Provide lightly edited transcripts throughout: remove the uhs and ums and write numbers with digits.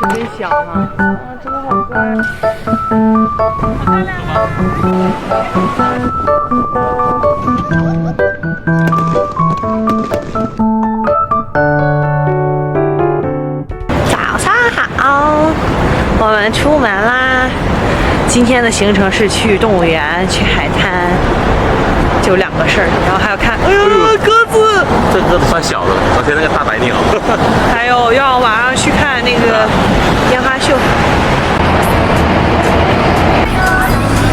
真香啊！啊，真的好乖。早上好，我们出门啦。今天的行程是去动物园、去海滩，就2个事儿，然后还要看，哎呦，鸽子，这鸽子算小的，昨天那个大白鸟。还有要晚上去看那个烟花秀。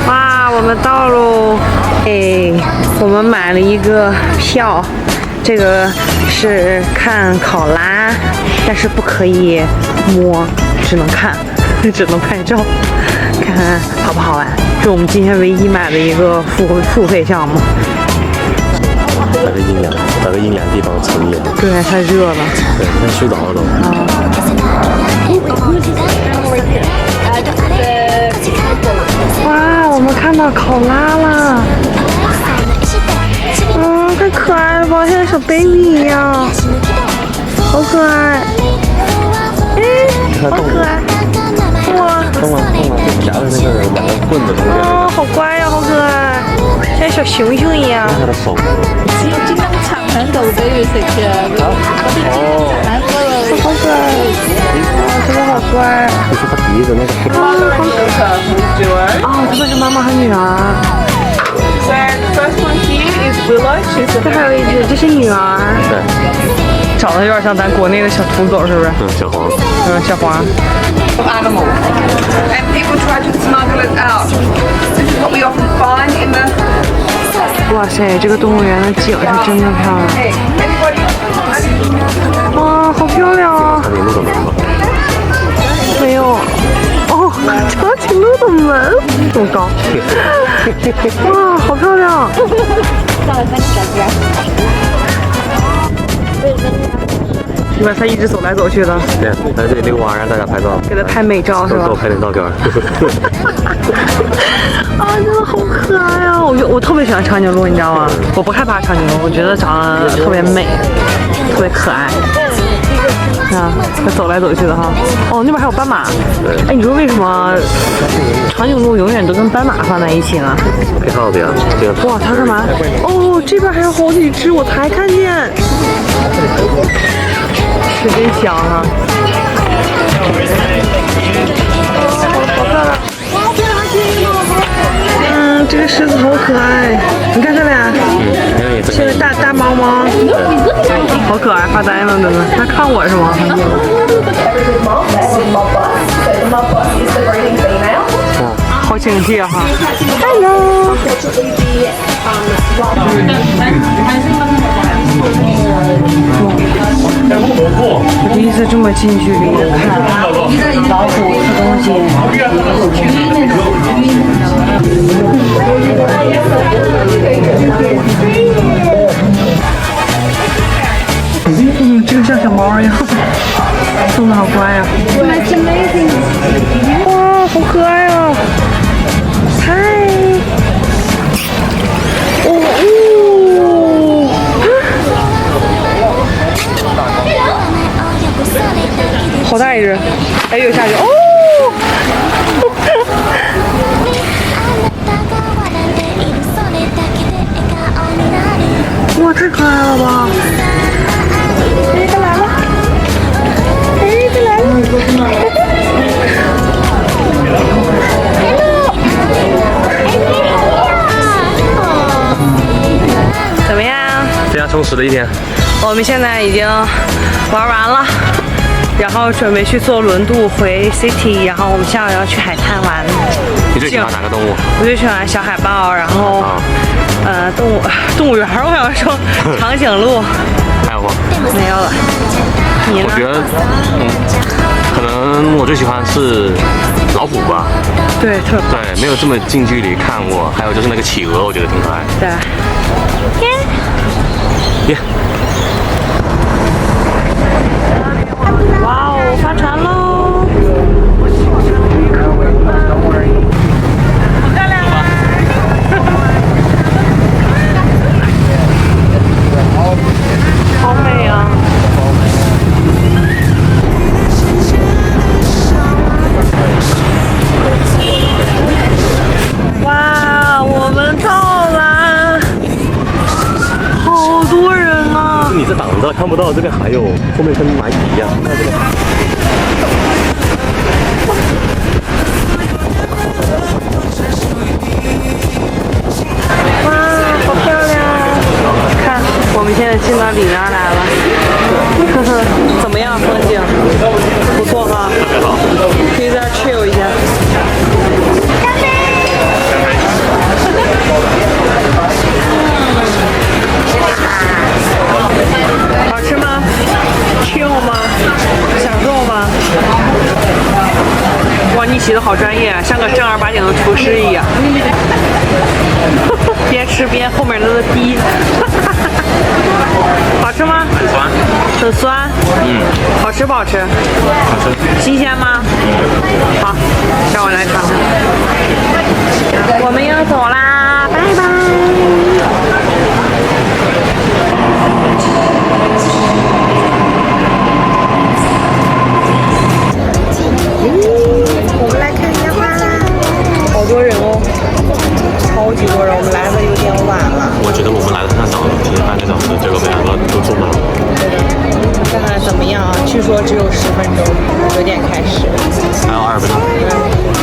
哇，我们到喽！哎，我们买了一个票，这个是看考拉，但是不可以摸，只能看，只能拍照，看看好不好玩。是我们今天唯一买的一个付费项目。找个阴凉地方抽烟。对，太热了。对，快睡着了都。哇，我们看到考拉了。太可爱了吧，像小 baby 一样，好可爱。哎，好可爱。哇，动了，就夹着那个2个棍子中间。哦，好乖呀，好可爱，像小熊熊一样。看它的手。只有經常長喺度俾佢食嘅，嗰啲長喺嗰度。好可愛，哇，真的好乖。就是它鼻子那个。哦，这个是妈妈和女儿。这还有一只，这是女儿。对。长得有点像咱国内的小土狗，是不是？小黄。小黄。Animal, and people try to smuggle it out. This is what we often find in the. 哇塞，这个动物园的景是真的漂亮。 Hey, anybody? 哇，好漂亮啊！长颈鹿的门吗？没有。哦，长颈鹿的门这么高。哇，好漂亮！你把它一直走来走去的。对，在这里遛弯让大家拍照，给它拍美照是吧？给我拍点照片。啊，真的好可爱啊！我特别喜欢长颈鹿，你知道吗？我不害怕长颈鹿，我觉得长得特别美，特别可爱。啊，它走来走去的哈。哦，那边还有斑马。对。哎，你说为什么长颈鹿永远都跟斑马放在一起呢？配套的呀，这样。哇，它干嘛？哦，这边还有好几只，我才看见。是真香啊！好漂亮。这个狮子好可爱，你看这俩，是个大猫吗？好可爱，发呆呢，真的。它看我是吗？好警惕哈 ！Hello。我第一次这么近距离的看老虎吃东西。这个像小猫一样，动得好乖呀！哇，好可爱啊！嗨！好大一只！哎，又下去哦！哇，太可爱了吧！哎，它来了！哎，它来了！怎么样？非常充实的一天。我们现在已经玩完了，然后准备去坐轮渡回 City， 然后我们下午要去海滩玩。你最喜欢哪个动物？我最喜欢小海豹，然后动物园，我想说长颈鹿。还有吗？没有了。你呢？我觉得，可能我最喜欢是老虎吧。对，特别对，没有这么近距离看过。还有就是那个企鹅，我觉得挺可爱。对。耶！哇哦，发船喽！好漂亮啊！好美啊！的跟蚂蚁一样。看这个。哇，好漂亮！看，我们现在进到里面来了。呵呵，怎么样，风景？不错哈，可以在这儿 chill 一下。好吃吗 ？chill 吗？享受吗？哇，你洗的好专业，像个正儿八经的厨师一样。边吃边后面的滴。好吃吗？很酸。很酸。好吃不好吃？好吃。新鲜吗？好，让我来尝尝。我们要走啦，拜拜。我们来看烟花啦！好多人哦，超级多人，我们来的有点晚了。我觉得我们来的太早了，其实半个小时，结果没想到都坐满了。看看怎么样啊？据说只有10分钟，9点开始。还有20分钟。